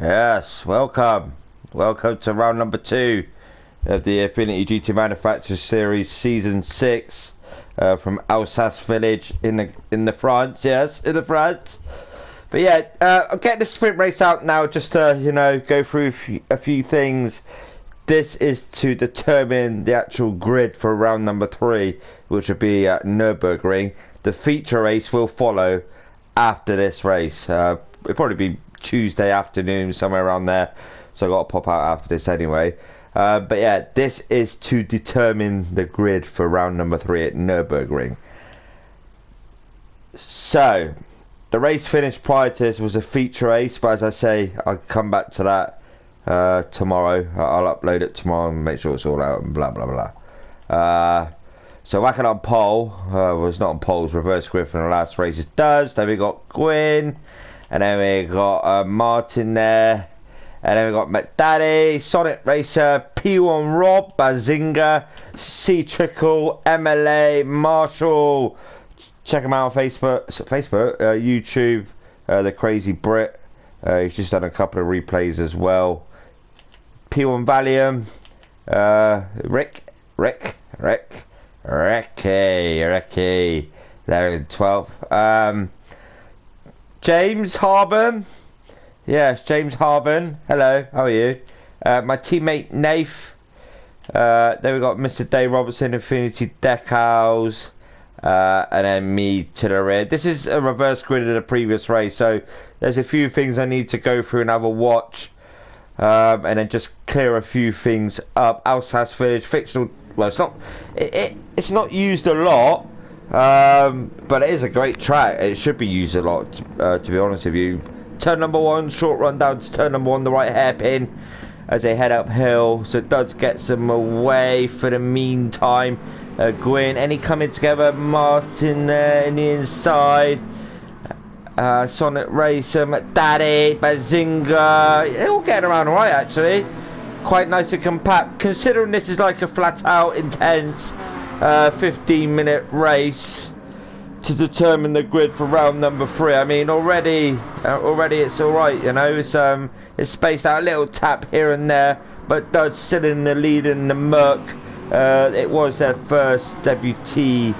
Yes, welcome. Welcome to round number 2 of the Affinity GT Manufacturers Series Season 6 from Alsace Village in the France. Yes, in the France. But yeah, I'll get the sprint race out now just to, go through a few things. This is to determine the actual grid for round number 3, which will be at Nürburgring. The feature race will follow after this race. It'll probably be Tuesday afternoon, somewhere around there. So I got to pop out after this anyway. But yeah, this is to determine the grid for round number 3 at Nürburgring. So the race finished prior to this was a feature race, but as I say, I'll come back to that tomorrow. I'll upload it tomorrow and make sure it's all out and blah blah blah. So whacking on pole, was not on poles, reverse grid from the last race it does. Then we got Gwyn, and then we got Martin there, and then we got McDaddy, Sonic Racer, P1 Rob, Bazinga, C Trickle, MLA, Marshall. Check him out on Facebook, YouTube, the Crazy Brit. He's just done a couple of replays as well. P1 Valium, Ricky, there in 12th. James Harben, yes, James Harben. Hello, how are you? My teammate Nath. Then we got Mr. Dave Robertson, Infinity Decals, and then me to the rear. This is a reverse grid of the previous race, so there's a few things I need to go through and have a watch, and then just clear a few things up. Alsace Village, fictional. Well, it's not used a lot, but it is a great track. It should be used a lot, to be honest with you. Turn number 1, short run down to turn number 1, the right hairpin as they head uphill. So it does get them away for the meantime. Gwyn, any coming together? Martin there in the inside. Sonic Racer, McDaddy, Bazinga. They're all getting around alright, actually. Quite nice and compact, considering this is like a flat out intense 15-minute race to determine the grid for round number 3. I mean, already it's alright, it's spaced out, a little tap here and there, but Dud's still in the lead in the Merc. It was their first debutee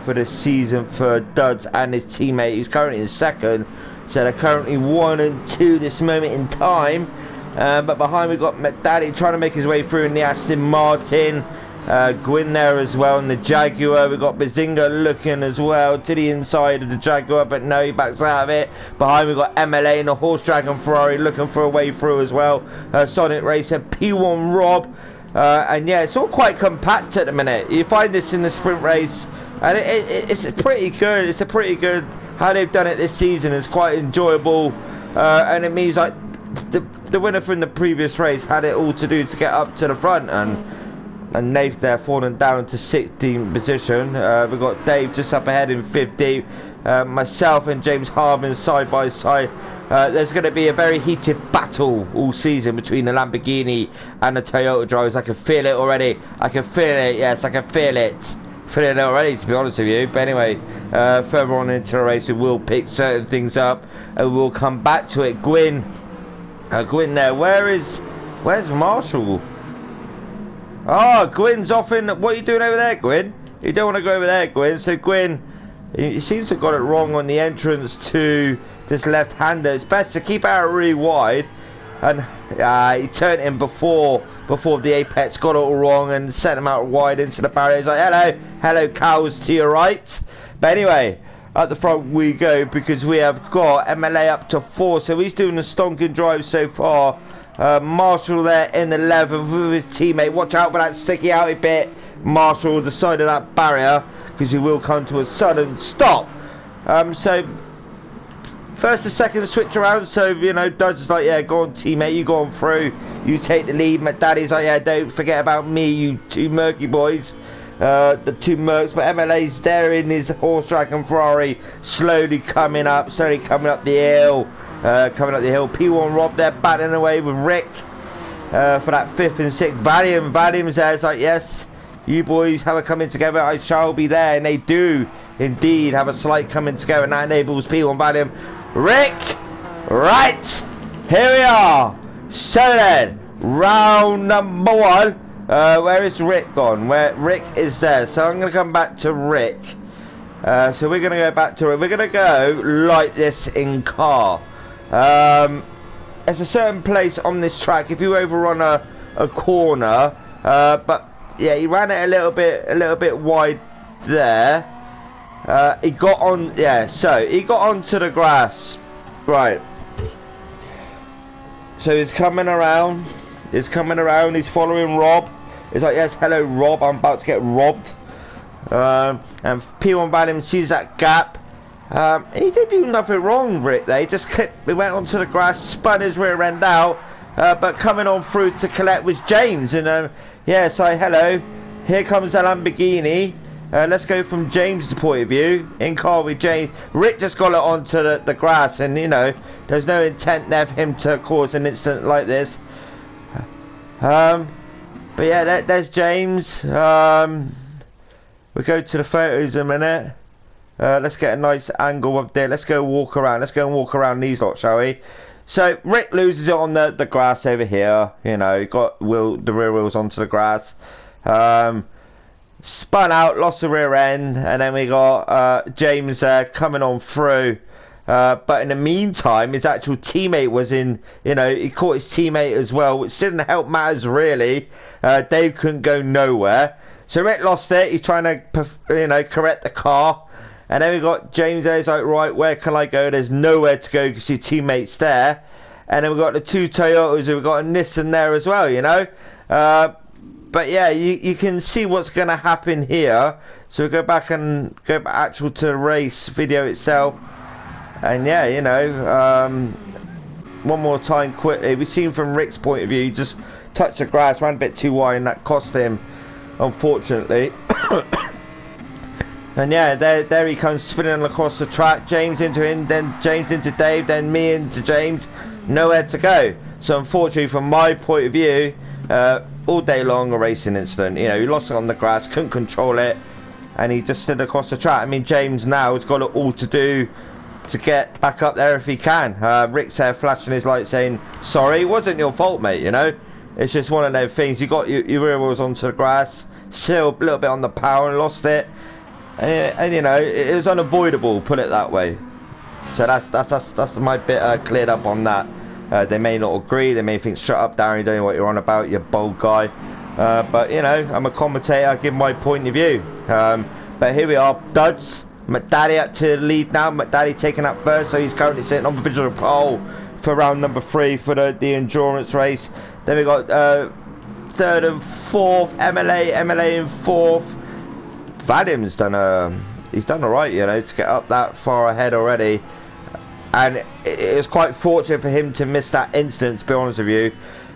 for the season for Duds and his teammate, who's currently in second. So they're currently 1 and 2 this moment in time. But behind we've got McDaddy trying to make his way through in the Aston Martin. Gwyn there as well in the Jaguar. We've got Bazinga looking as well to the inside of the Jaguar, but no, he backs out of it. Behind we've got MLA in the Horse Dragon Ferrari looking for a way through as well. Sonic Racer, P1 Rob. And yeah, it's all quite compact at the minute. You find this in the sprint race, and it's pretty good. It's a pretty good how they've done it this season. It's quite enjoyable, and it means like the winner from the previous race had it all to do to get up to the front, and Nath there falling down to 16th position. We've got Dave just up ahead in 15th. Myself and James Harben side by side. There's going to be a very heated battle all season between the Lamborghini and the Toyota drivers. I can feel it already. I can feel it. Yes, I can feel it. Feeling it already, to be honest with you. But anyway, further on into the race, we will pick certain things up and we'll come back to it. Gwyn there. Where's Marshall? Oh, Gwyn's off in. What are you doing over there, Gwyn? You don't want to go over there, Gwyn. So Gwyn, he seems to have got it wrong on the entrance to this left-hander. It's best to keep out really wide, and he turned him before the apex, got it all wrong and sent him out wide into the barrier. He's like, hello cows to your right. But anyway, at the front we go, because we have got MLA up to 4, so he's doing a stonking drive so far. Marshall there in 11th with his teammate. Watch out for that sticky outy bit. Marshall the side of that barrier, because he will come to a sudden stop. So first and second switch around, so Dud's is like, yeah, go on teammate, you go on through, you take the lead. McDaddy's like, yeah, don't forget about me, you two murky boys. The two Mercs, but MLA's there in his Horse Dragon Ferrari, slowly coming up the hill. P1 Rob there battling away with Rick for that 5th and 6th. Valium's there. It's like, yes, you boys have a coming together, I shall be there. And they do indeed have a slight coming together, and that enables P1 Valium. Rick, right, Here we are. So then, round number 1. Where is Rick gone? Where Rick is there. So I'm going to come back to Rick. So we're going to go back to Rick. We're going to go like this in car. There's a certain place on this track if you overrun a corner. But yeah, he ran it a little bit wide there. He got on. Yeah, so he got onto the grass. Right. So he's coming around. He's following Rob. He's like, yes, hello Rob, I'm about to get robbed. And P1 Valium sees that gap. He didn't do nothing wrong, Rick, there. He just clipped, he went onto the grass, spun his rear end out. But coming on through to collect was James. And yeah, so hello, here comes the Lamborghini. Let's go from James' point of view. In car with James. Rick just got it onto the grass, and you know, there's no intent there for him to cause an incident like this. But yeah, there's James. We'll go to the photos in a minute. Let's get a nice angle up there. Let's go walk around. Let's go and walk around these lots, shall we? So Rick loses it on the grass over here. You know, got the rear wheels onto the grass. Spun out, lost the rear end, and then we got James coming on through. But in the meantime, his actual teammate was in, you know, he caught his teammate as well, which didn't help matters really. Dave couldn't go nowhere. So Rick lost it. He's trying to, you know, correct the car. And then we got James there. He's like, right, where can I go? There's nowhere to go because your teammate's there. And then we got the 2 Toyotas. We've got a Nissan there as well, you know. But yeah, you can see what's going to happen here. So we'll go back to the race video itself. And yeah, you know, one more time quickly. We've seen from Rick's point of view, he just touched the grass, ran a bit too wide, and that cost him, unfortunately. And yeah, there he comes spinning across the track. James into him, then James into Dave, then me into James. Nowhere to go. So unfortunately, from my point of view, all day long a racing incident. You know, he lost it on the grass, couldn't control it, and he just slid across the track. I mean, James now has got it all to do to get back up there if he can. Rick's there flashing his light saying, sorry, it wasn't your fault, mate, you know. It's just one of those things. You got your rear wheels onto the grass, still a little bit on the power and lost it. And you know, it was unavoidable, put it that way. So that's my bit cleared up on that. They may not agree, they may think, shut up Darren, you don't know what you're on about, you bold guy. But you know, I'm a commentator, I give my point of view. But here we are, duds. McDaddy up to the lead now. McDaddy taking up first, so he's currently sitting on the provisional pole for round number 3 for the endurance race. Then we got 3rd and 4th, MLA in 4th. Valium's done alright, you know, to get up that far ahead already. And it was quite fortunate for him to miss that incident, to be honest with you,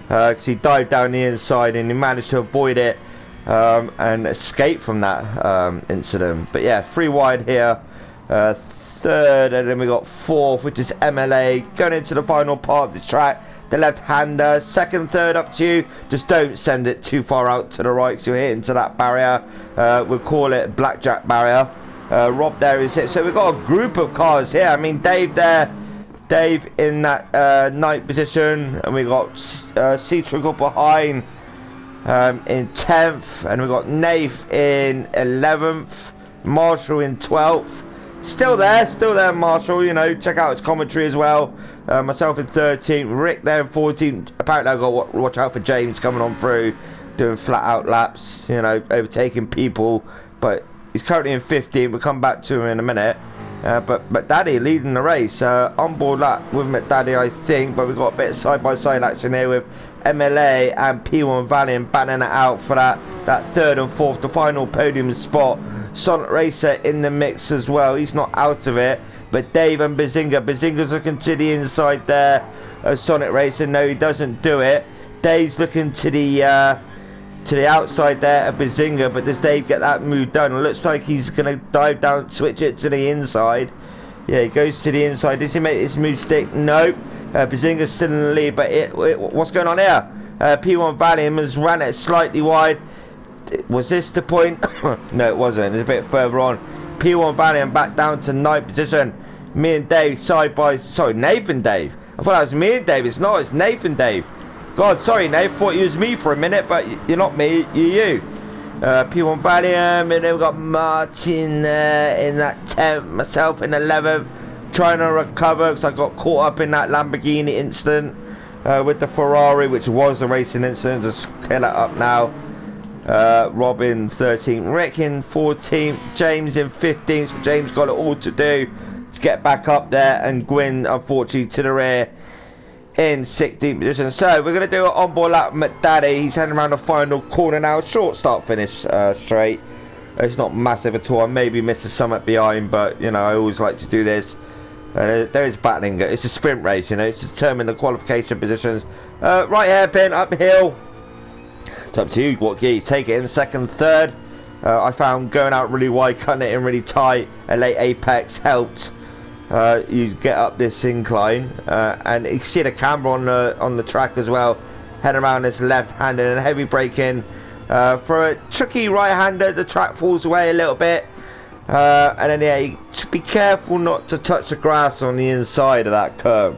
because he dived down the inside and he managed to avoid it and escape from that incident. But yeah, 3 wide here, 3rd, and then we got 4th, which is MLA, going into the final part of this track. The left-hander, 2nd, 3rd, up to you. Just don't send it too far out to the right, because you'll hit into that barrier. We'll call it blackjack barrier. Rob there is it. So we've got a group of cars here. I mean, Dave there, Dave in that 9th position, and we got C-Trickle behind in 10th, and we've got Nath in 11th, Marshall in 12th. Still there, Marshall. You know, check out his commentary as well. Myself in 13th, Rick there in 14th. Apparently, I've got to watch out for James coming on through, doing flat out laps. You know, overtaking people. But he's currently in 15th. We'll come back to him in a minute. But McDaddy leading the race. On board lap with McDaddy, I think. But we've got a bit of side-by-side action here with MLA and P1 Valiant banning it out for that 3rd and 4th, the final podium spot. Sonic Racer in the mix as well. He's not out of it. But Dave and Bazinga's looking to the inside there of Sonic Racer. No, he doesn't do it. Dave's looking to the outside there of Bazinga, but does Dave get that move done? It looks like he's going to dive down, switch it to the inside. Yeah, he goes to the inside. Does he make this move stick? Nope. Bazinga's still in the lead, but what's going on here? P1 Valium has ran it slightly wide. Was this the point? No, it wasn't. It's a bit further on. P1 Valiant back down to 9th position. Me and Dave side by... Sorry, Nathan Dave. I thought that was me and Dave. It's not, it's Nathan Dave. God, sorry, Nate. Thought you was me for a minute, but you're not me. You're you. P1 Valium, and then we've got Martin in that 10th, myself in 11th, trying to recover because I got caught up in that Lamborghini incident with the Ferrari, which was a racing incident. Just clear that up now. Robin 13th, Rick in 14th, James in 15th. So James got it all to do to get back up there, and Gwyn unfortunately to the rear in 16th position. So we're going to do an onboard lap with McDaddy. He's heading around the final corner now. Short start finish straight. It's not massive at all. I maybe missed a summit behind, but you know, I always like to do this. There is battling. It's a sprint race, you know. It's to determine the qualification positions. Right hairpin uphill. It's up to you what gear you take it in. Second, third. I found going out really wide, cutting it in really tight, a late apex helped. You get up this incline, and you can see the camera on the track as well. Head around this left-handed and heavy braking. For a tricky right-hander, the track falls away a little bit, and then yeah, you should be careful not to touch the grass on the inside of that curve,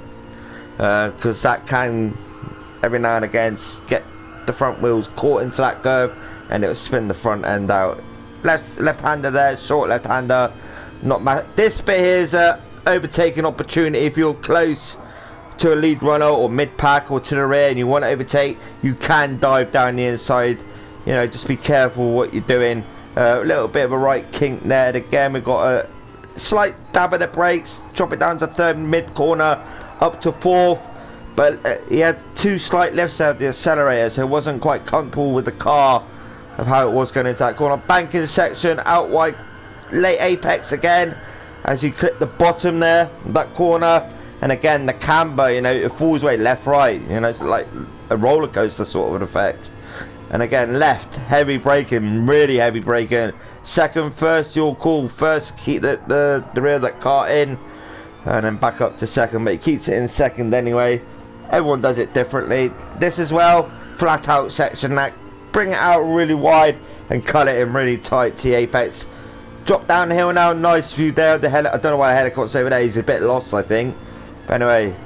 because that can every now and again get the front wheels caught into that curve, and it will spin the front end out. Left-hander there, short left-hander. Not mad. This bit here is a overtaking opportunity. If you're close to a lead runner or mid-pack or to the rear and you want to overtake, you can dive down the inside. You know, just be careful what you're doing. A little bit of a right kink there. Again, we've got a slight dab of the brakes, drop it down to third mid-corner, up to fourth, but he had two slight lifts out of the accelerator, so it wasn't quite comfortable with the car of how it was going into that corner. Banking section, out wide, late apex again, as you clip the bottom there, that corner, and again the camber, you know, it falls away left right, you know, it's like a roller coaster sort of an effect. And again left, heavy braking, really heavy braking. Second, first, you'll call first, keep the rear of that car in, and then back up to second, but he keeps it in second anyway. Everyone does it differently. This as well, flat out section, that bring it out really wide and cut it in really tight to the apex. Drop down the hill now, nice view there. I don't know why the helicopter's over there, he's a bit lost I think. But anyway,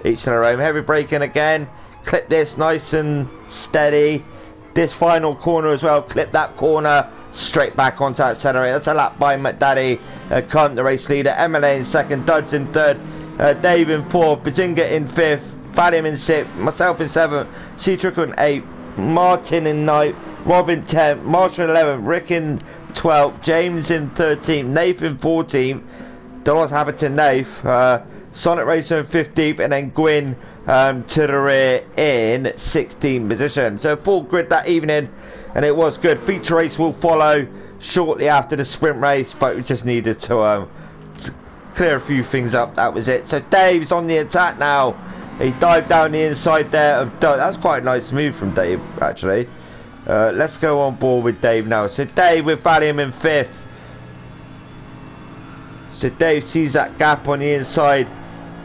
each in a row. Heavy braking again, clip this nice and steady. This final corner as well, clip that corner, straight back onto that accelerator. That's a lap by McDaddy, Cunt the race leader, MLA in second, Duds in third, Dave in fourth, Bazinga in fifth, Valium in sixth, myself in seventh, C-Trickle in eighth, Martin in ninth, Rob in 10th, Marshall in 11th, Rick in 12th, James in 13th, Nathan 14th, don't know what's happened to Nath, Sonic Racer in 15th, and then Gwyn to the rear in 16th position. So full grid that evening, and it was good. Feature race will follow shortly after the sprint race, but we just needed to clear a few things up. That was it. So Dave's on the attack now. He dived down the inside there of Doug. That's quite a nice move from Dave, actually. Let's go on board with Dave now. So Dave with Valium in fifth. So Dave sees that gap on the inside.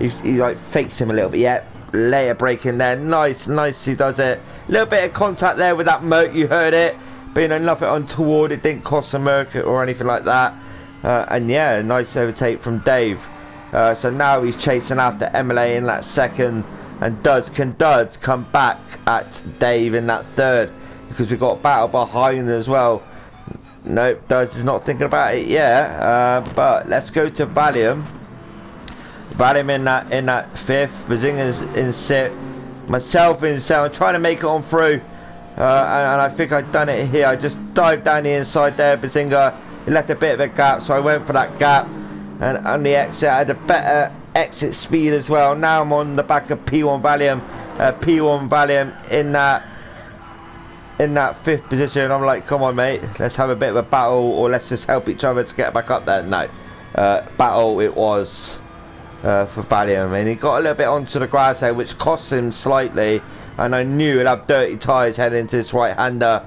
He like fakes him a little bit. Yeah, later break in there. Nice, he does it. A little bit of contact there with that Merc. You heard it. But you know, nothing untoward. It didn't cost a Merc or anything like that. And yeah, nice overtake from Dave. So now he's chasing after MLA in that second, and can Duds come back at Dave in that third, because we've got a battle behind as well. Nope, Duds is not thinking about it yet, but let's go to Valium. Valium in that fifth, Bazinga's in sixth, myself in seventh, trying to make it on through, and I think I've done it here. I just dived down the inside there, Bazinga, he left a bit of a gap, so I went for that gap. And on the exit, I had a better exit speed as well. Now I'm on the back of P1 Valium. P1 Valium in that fifth position. I'm like, come on, mate, let's have a bit of a battle, or let's just help each other to get back up there. No, battle it was for Valium, and he got a little bit onto the grass there, which cost him slightly. And I knew he'd have dirty tyres heading into this right-hander.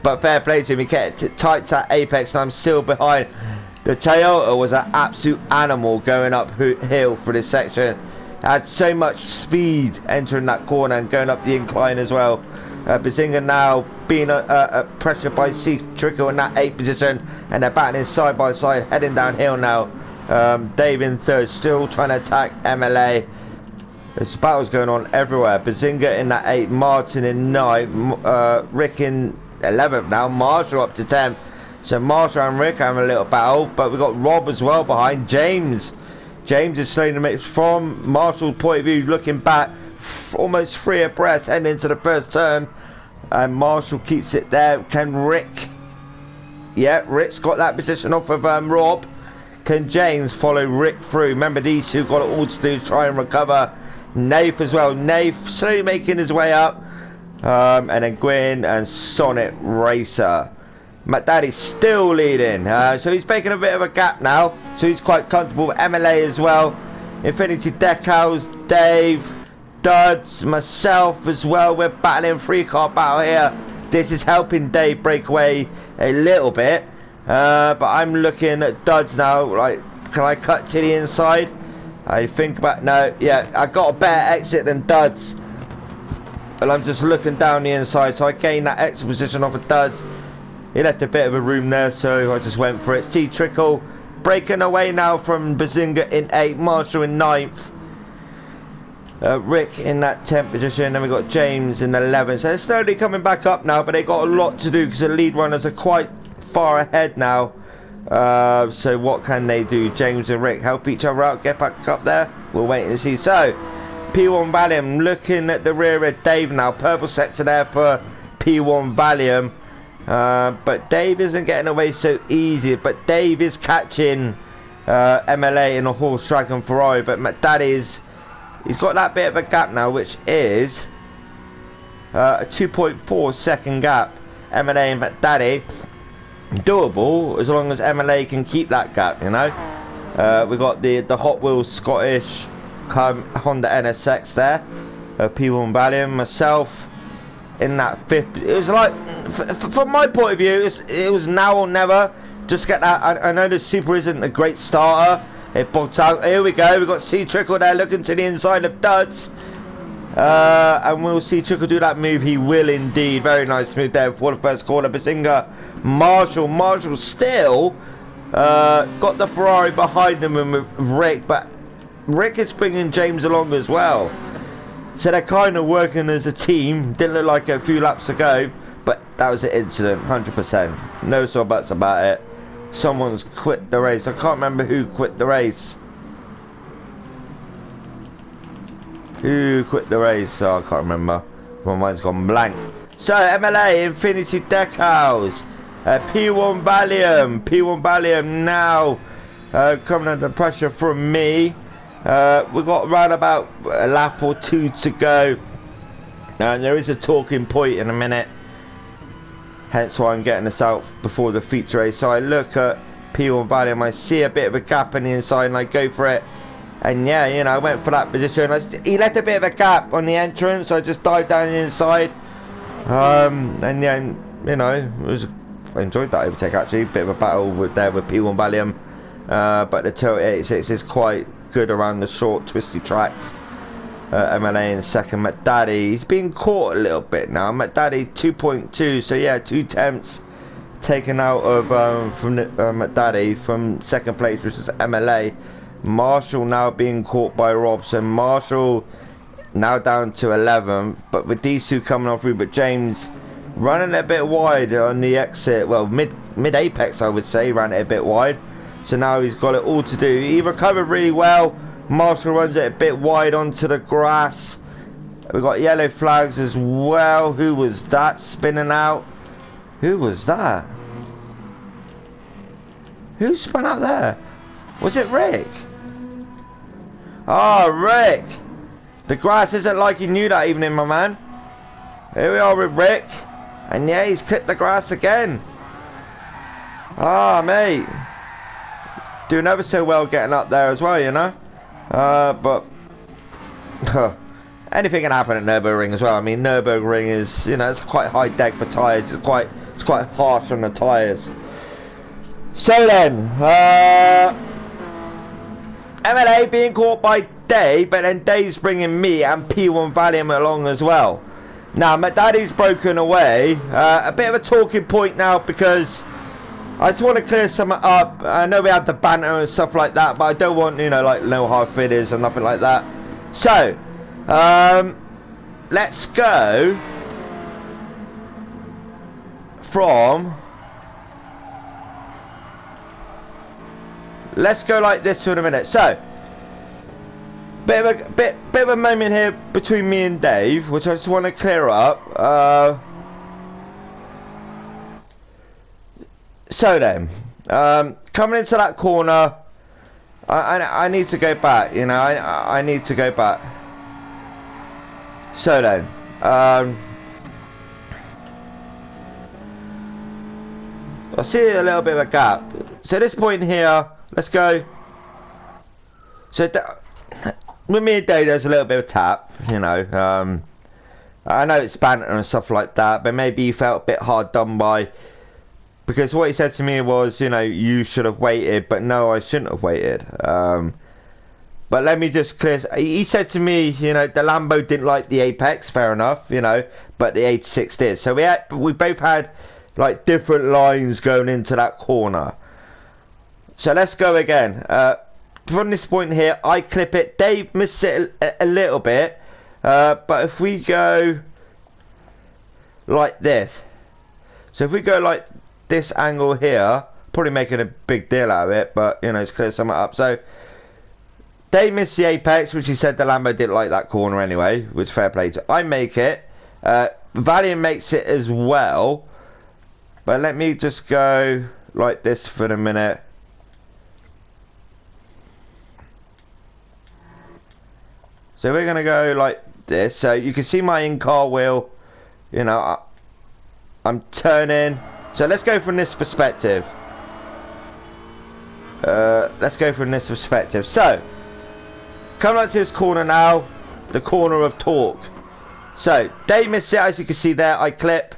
But fair play to him, he kept it tight to that apex, and I'm still behind. The Toyota was an absolute animal going uphill for this section. It had so much speed entering that corner and going up the incline as well. Bazinga now being pressured by C-Trickle in that 8th position, and they're battling side by side, heading downhill now. Dave in third, still trying to attack MLA. There's battles going on everywhere. Bazinga in that 8, Martin in 9, Rick in 11th now, Marshall up to 10th. So Marshall and Rick having a little battle, but we've got Rob as well behind. James is slowing the mix from Marshall's point of view, looking back, almost 3 abreast, heading into the first turn. And Marshall keeps it there. Can Rick? Yeah, Rick's got that position off of Rob. Can James follow Rick through? Remember, these two got it all to do, try and recover. Nath as well. Nath slowly making his way up. And then Gwyn and Sonic Racer. Matt Daddy's still leading. So he's making a bit of a gap now. So he's quite comfortable. MLA as well. Infinity Decals, Dave, Duds, myself as well. We're battling 3-car battle here. This is helping Dave break away a little bit. But I'm looking at Duds now. Right, can I cut to the inside? I think about, no, yeah, I got a better exit than Duds. And I'm just looking down the inside, so I gained that exit position off of Duds. He left a bit of a room there, so I just went for it. T Trickle breaking away now from Bazinga in 8, Marshall in 9th. Rick in that 10th position, and we've got James in 11th. So they're slowly coming back up now, but they got a lot to do because the lead runners are quite far ahead now. So what can they do? James and Rick help each other out, get back up there. We'll wait and see. So P1 Valium looking at the rear of Dave now. Purple sector there for P1 Valium. But Dave isn't getting away so easy. But Dave is catching MLA in a horse dragon Ferrari. But McDaddy's, he's got that bit of a gap now, which is a 2.4 second gap. MLA and McDaddy. Doable as long as MLA can keep that gap, you know. We got the Hot Wheels Scottish Honda NSX there. P1 Valium, myself in that 5th. It was like, from my point of view, it was now or never. Just get that. I know the Super isn't a great starter. It bogged out. Here we go. We got C Trickle there looking to the inside of Duds. And we'll see Trickle do that move. He will indeed. Very nice move there for the first corner. Bazinga, Marshall still got the Ferrari behind him with Rick, but Rick is bringing James along as well. So they're kind of working as a team. Didn't look like it a few laps ago, but that was an incident, 100%. No sore buts about it. Someone's quit the race. I can't remember who quit the race. Who quit the race? Oh, I can't remember. My mind's gone blank. So, MLA, Infinity Decals, P1 Valium now coming under pressure from me. We've got around about a lap or 2 to go. And there is a talking point in a minute. Hence why I'm getting this out before the feature race. So I look at P1 Valium, I see a bit of a gap in the inside and I go for it. And yeah, you know, I went for that position. He left a bit of a gap on the entrance, so I just dived down the inside. And then, you know, I enjoyed that overtake actually. Bit of a battle with P1 Valium. But the Toyota 86 is quite good around the short, twisty tracks. MLA in second. McDaddy, he's being caught a little bit now. McDaddy 2.2, so yeah, 2 tenths taken out of from McDaddy from second place, which is MLA. Marshall now being caught by Rob, so Marshall now down to 11th, but with these two coming on through, but James running a bit wide on the exit, well mid apex I would say, ran it a bit wide, so now he's got it all to do. He recovered really well. Marshall runs it a bit wide onto the grass. We've got yellow flags as well. Who was that spinning out? Who was that? Who spun out there? Was it Rick? Oh, Rick! The grass isn't like you knew that evening, my man. Here we are with Rick. And yeah, he's clipped the grass again. Ah, mate. Doing ever so well getting up there as well, you know. But anything can happen at Nürburgring as well. I mean, Nürburgring is, you know, it's quite high deck for tyres. It's quite harsh on the tyres. So then, MLA being caught by Dave, but then Dave's bringing me and P1 Valium along as well. Now, McDaddy's broken away. A bit of a talking point now because I just want to clear some up. I know we had the banter and stuff like that, but I don't want, you know, like no hard feelings and nothing like that. So, let's go from... Let's go like this for a minute. So, bit of a moment here between me and Dave, which I just want to clear up. So then, coming into that corner, I need to go back. You know, I need to go back. So then, I see a little bit of a gap. So this point here. Let's go. So with me and Dave, there's a little bit of tap, you know. I know it's banter and stuff like that, but maybe he felt a bit hard done by, because what he said to me was, you know, you should have waited, but no, I shouldn't have waited. But let me just clear. He said to me, you know, the Lambo didn't like the Apex, fair enough, you know, but the 86 did. So we both had like different lines going into that corner. So let's go again. From this point here, I clip it. Dave missed it a little bit. But if we go like this. So if we go like this angle here, probably making a big deal out of it, but, you know, it's clear something up. So Dave missed the Apex, which he said the Lambo didn't like that corner anyway, which fair play to. I make it. Valiant makes it as well. But let me just go like this for a minute. So we're going to go like this. So you can see my in-car wheel. You know, I'm turning. So let's go from this perspective. Let's go from this perspective. So, coming up to this corner now. The corner of torque. So, Dave missed it, as you can see there. I clip.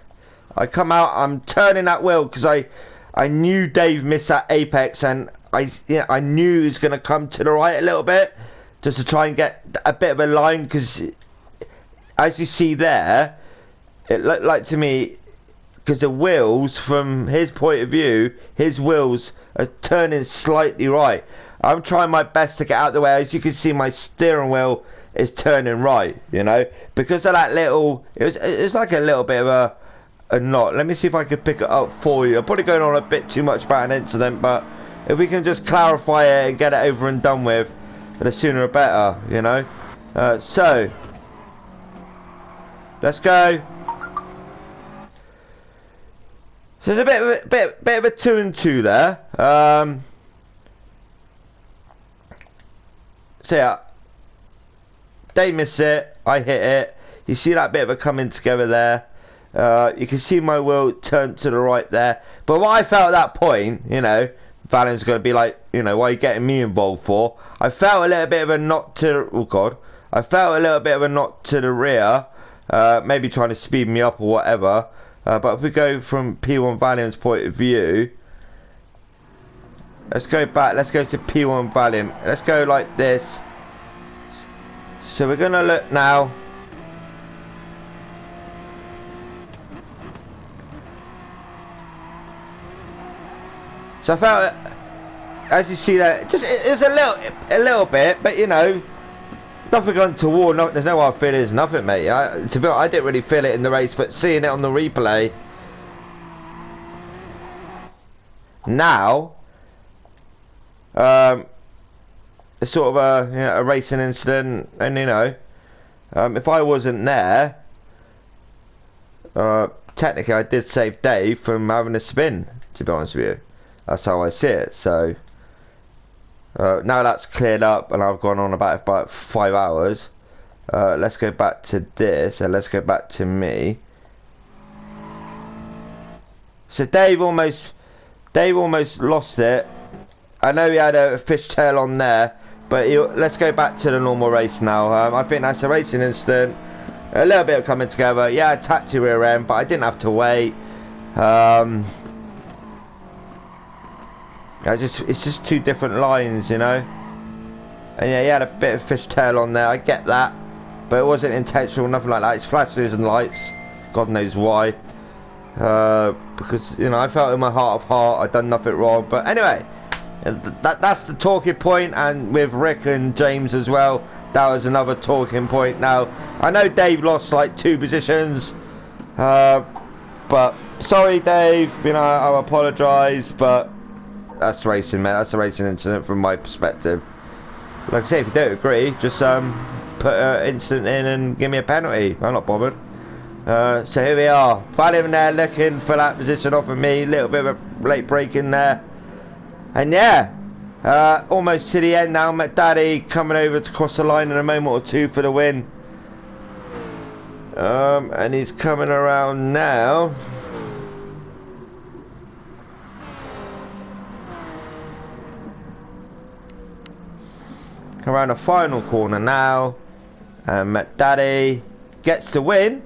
I come out. I'm turning that wheel because I knew Dave missed that Apex. And I knew he was going to come to the right a little bit. Just to try and get a bit of a line, because as you see there, it looked like to me, because the wheels, from his point of view, his wheels are turning slightly right. I'm trying my best to get out of the way. As you can see, my steering wheel is turning right, you know, because of that little, it was like a little bit of a knot. Let me see if I can pick it up for you. I'm probably going on a bit too much about an incident, but if we can just clarify it and get it over and done with, the sooner the better, you know. So let's go. So there's a bit of a 2 and 2 there. So yeah, they miss it, I hit it. You see that bit of a coming together there. You can see my wheel turn to the right there. But what I felt at that point, you know, Valent's going to be like, you know, why are you getting me involved for? I felt a little bit of a knot to... Oh, God. I felt a little bit of a knot to the rear. Maybe trying to speed me up or whatever. But if we go from P1 Valiant's point of view... Let's go back. Let's go to P1 Valiant. Let's go like this. So we're going to look now. So I felt... As you see that, just it's a little bit, but you know, nothing untoward. No, there's no hard feelings, nothing, mate. To be honest, I didn't really feel it in the race, but seeing it on the replay now, it's sort of a racing incident, and you know, if I wasn't there, technically I did save Dave from having a spin. To be honest with you, that's how I see it. So. Now that's cleared up and I've gone on about 5 hours. Let's go back to this and let's go back to me. So Dave almost lost it. I know he had a fishtail on there, but let's go back to the normal race now. I think that's a racing incident. A little bit of coming together. Yeah, I tapped your rear end, but I didn't have to wait. It's just two different lines, you know. And yeah, he had a bit of fishtail on there. I get that, but it wasn't intentional, nothing like that. It's flashes and lights. God knows why. because, you know, I felt in my heart of heart I'd done nothing wrong. But anyway, that's the talking point, and with Rick and James as well, that was another talking point. Now, I know Dave lost like 2 positions, but sorry Dave, you know, I apologise, but that's racing, mate. That's a racing incident from my perspective. Like I say, if you don't agree, just put an incident in and give me a penalty. I'm not bothered. So here we are. Valham there looking for that position off of me. A little bit of a late break in there. And yeah, almost to the end now. McDaddy coming over to cross the line in a moment or two for the win. And he's coming around now. Around the final corner now, and McDaddy gets the win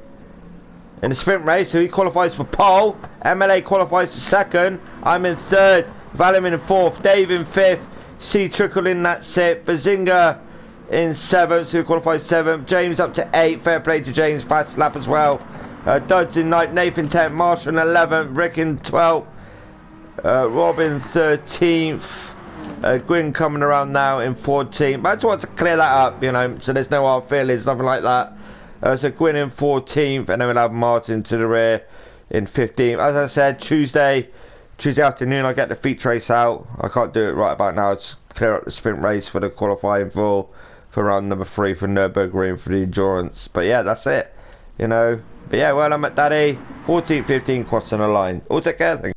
in the sprint race, so he qualifies for pole. MLA qualifies for 2nd. I'm in 3rd, Valham in 4th, Dave in 5th, C Trickle in that 6th, Bazinga in 7th, so he qualifies 7th. James up to 8th, fair play to James, fast lap as well. Duds in 9th, Nathan 10th, Marshall in 11th, Rick in 12th, Robin 13th. Gwyn coming around now in 14th. But I just want to clear that up, you know, so there's no hard feelings, nothing like that. So Gwyn in 14th, and then we'll have Martin to the rear in 15th. As I said, Tuesday afternoon, I get the feature race out. I can't do it right about now. It's clear up the sprint race for the qualifying for round number 3 for Nürburgring for the endurance. But yeah, that's it, you know. But yeah, well, I'm at Daddy. 14th, 15th, crossing the line. All take care.